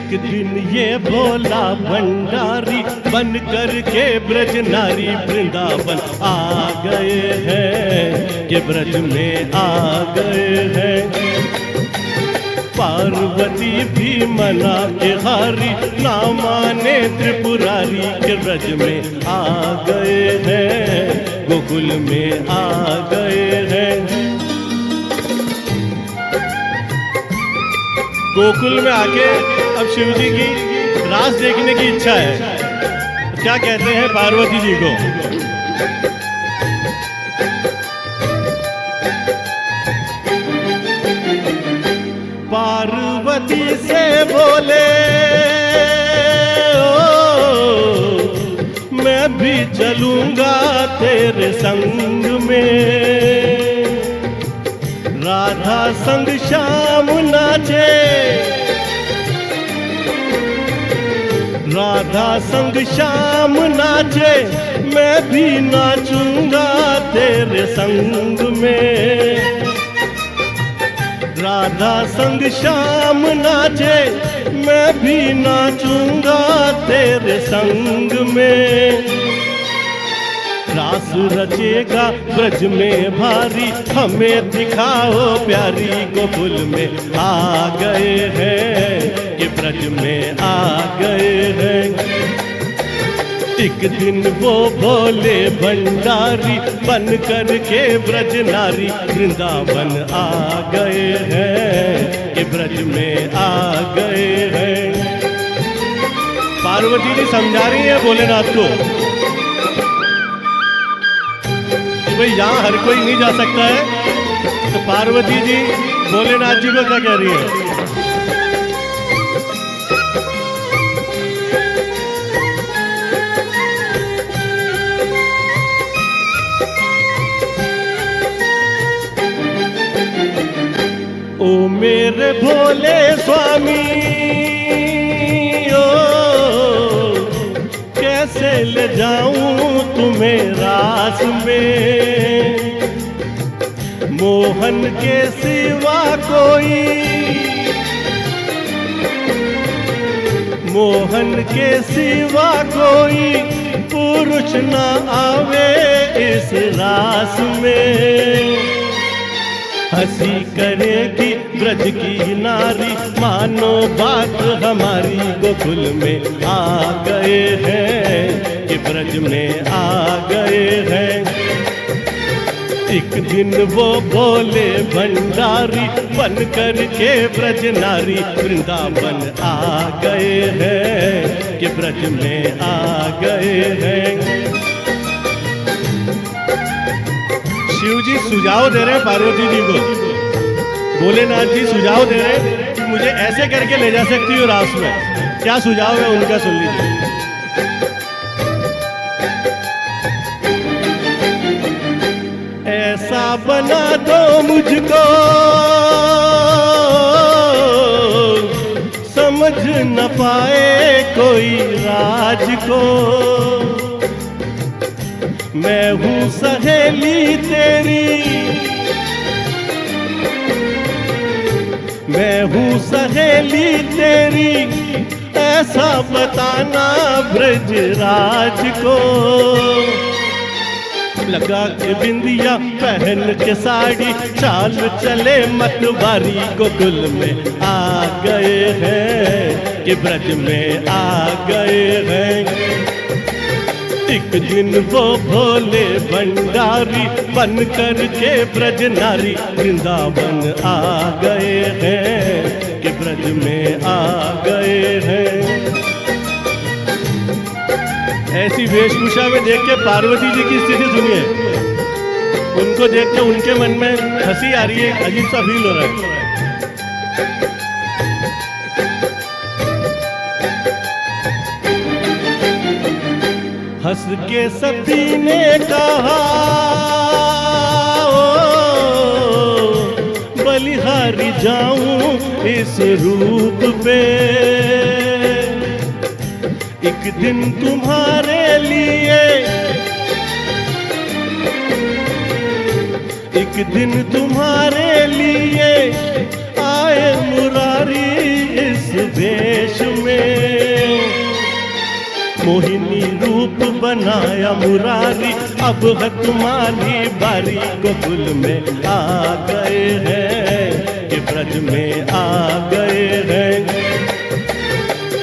एक दिन ये भोला भंडारी बन कर के ब्रज नारी वृंदावन आ गए हैं, कि ब्रज में आ गए हैं। पार्वती भी मना के हारी, ना माने त्रिपुरारी, के ब्रज में आ गए हैं, गोकुल में आ गए हैं। गोकुल में आके अब शिव जी की रास देखने की इच्छा है। क्या कहते हैं पार्वती जी को? पार्वती से बोले ओ, मैं भी चलूंगा तेरे संग में। राधा संग श्याम नाचे, राधा संग श्याम नाचे, मैं भी नाचूंगा तेरे संग में। राधा संग श्याम नाचे, मैं भी नाचूंगा तेरे संग में। रास रचेगा ब्रज में भारी, हमें दिखाओ प्यारी, गोकुल में आ गए हैं, कि ब्रज में आ गए हैं। एक दिन वो भोले भंडारी बन कर के ब्रज नारी वृंदावन आ गए हैं, कि ब्रज में आ गए हैं। पार्वती जी समझा रही है भोलेनाथ को भाई यहाँ हर कोई नहीं जा सकता है। तो पार्वती जी भोलेनाथ जी को क्या कह रही है? ओ मेरे भोले स्वामी ओ, कैसे ले जाऊं तुम्हें रास में। मोहन के सिवा कोई, मोहन के सिवा कोई पुरुष न आवे इस रास में। हंसी करेगी ब्रज की नारी, मानो बात हमारी, गोकुल में आ गए हैं, कि ब्रज में आ गए हैं। एक दिन वो भोले भंडारी बन कर के ब्रज नारी वृंदावन आ गए हैं, कि ब्रज में आ गए हैं। शिव जी सुझाव दे रहे हैं पार्वती जी को, भोलेनाथ जी सुझाव दे रहे हैं कि मुझे ऐसे करके ले जा सकती हो रास में। क्या सुझाव है उनका, सुन लीजिए। ऐसा बना दो मुझको समझ न पाए कोई राज को। मैं हूँ सहेली तेरी, मैं हूँ सहेली तेरी, ऐसा बताना ब्रजराज को। लगा के बिंदिया पहन के साड़ी, चाल चले मतवारी, गोकुल में आ गए हैं, कि ब्रज में आ गए हैं। एक दिन वो भोले भंडारी बन कर के ब्रज नारी वृंदावन आ गए हैं, कि ब्रज में आ गए हैं। ऐसी वेशभूषा में देख के पार्वती जी की स्थिति सुनिए। उनको देख के उनके मन में हंसी आ रही है, अजीब सा फील हो रहा है। हंस के सभी ने कहा बलिहारी जाऊं इस रूप पे। एक दिन तुम्हारे लिए, एक दिन तुम्हारे लिए आए मुरारी इस देश में। मोहिनी रूप बनाया मुरारी, अब है तुम्हारी बारी, गोकुल में आ गए हैं, कि ब्रज में आ गए हैं।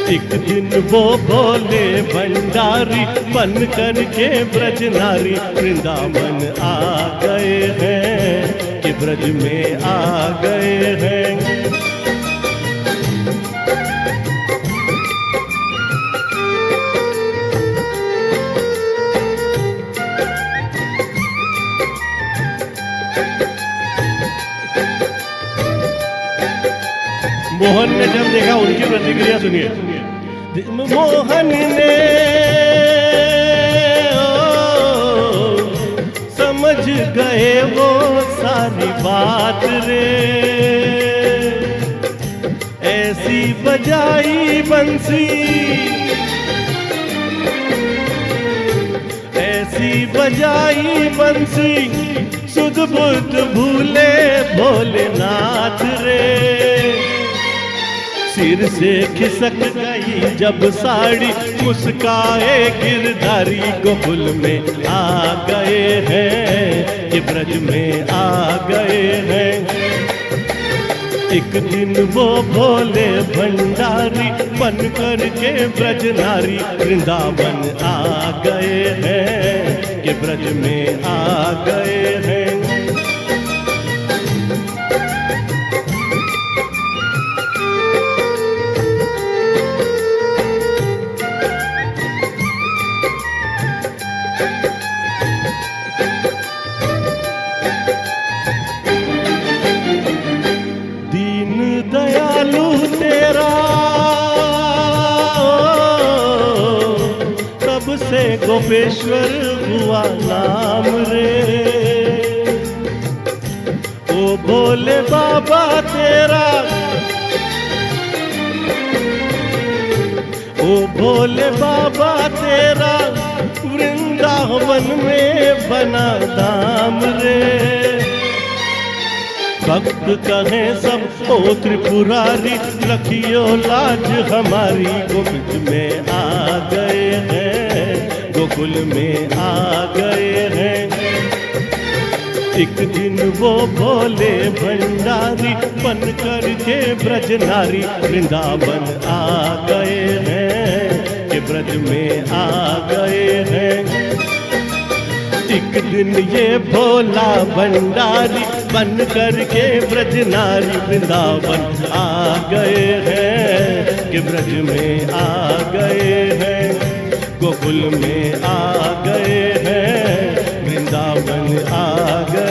एक दिन वो भोले भंडारी बन करके ब्रज नारी, वृंदावन आ गए हैं, कि ब्रज में आ गए हैं। मोहन ने जब देखा, उनकी प्रतिक्रिया सुनिए। मोहन ने समझ गए वो सारी बात रे, ऐसी बजाई बंसी, ऐसी बजाई बंसी, सुध बुध भूले भोलेनाथ रे। सिर से खिसक गई जब साड़ी, मुस्काए गिरधारी, गोकुल में आ गए हैं, कि ब्रज में आ गए हैं। एक दिन वो भोले भंडारी बन करके ब्रज नारी, वृंदावन आ गए हैं, कि ब्रज में आ गए हैं। से गोपेश्वर हुआ नाम रे, ओ भोले बाबा तेरा, ओ भोले बाबा तेरा, वृंदावन में बना धाम रे। भक्त कहे सब ओ त्रिपुरारी, रखियो लाज हमारी, गोकुल में आ गए हैं, गोकुल में आ गए हैं। एक दिन वो भोले भंडारी बन करके ब्रज नारी, वृंदावन आ गए हैं, कि ब्रज में आ गए हैं। एक दिन ये भोला भंडारी बन करके ब्रज नारी, वृंदावन आ गए हैं, कि ब्रज में आ गए हैं, गोकुल में आ गए हैं, वृंदावन आ गए।